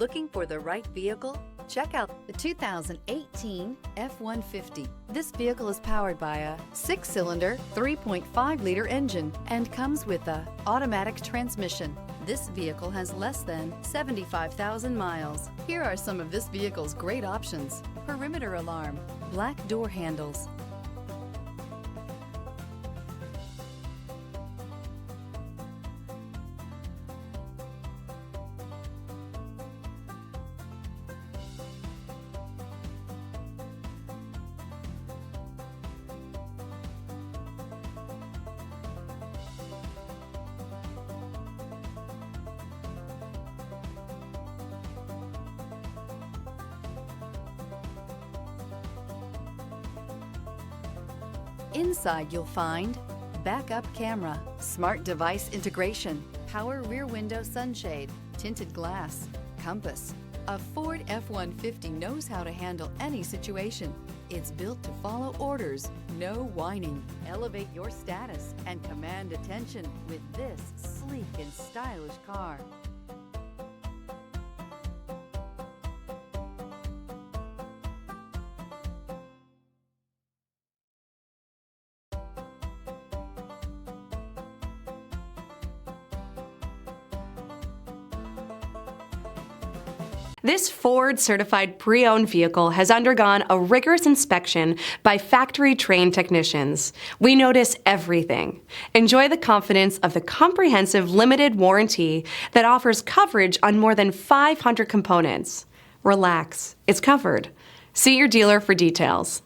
Looking for the right vehicle? Check out the 2018 F-150. This vehicle is powered by a 6-cylinder, 3.5-liter engine and comes with a automatic transmission. This vehicle has less than 75,000 miles. Here are some of this vehicle's great options: perimeter alarm, black door handles, Inside you'll find backup camera, smart device integration, power rear window sunshade, tinted glass, compass. A Ford F-150 knows how to handle any situation. It's built to follow orders, no whining. Elevate your status and command attention with this sleek and stylish car. This Ford certified pre-owned vehicle has undergone a rigorous inspection by factory-trained technicians. We notice everything. Enjoy the confidence of the comprehensive limited warranty that offers coverage on more than 500 components. Relax, it's covered. See your dealer for details.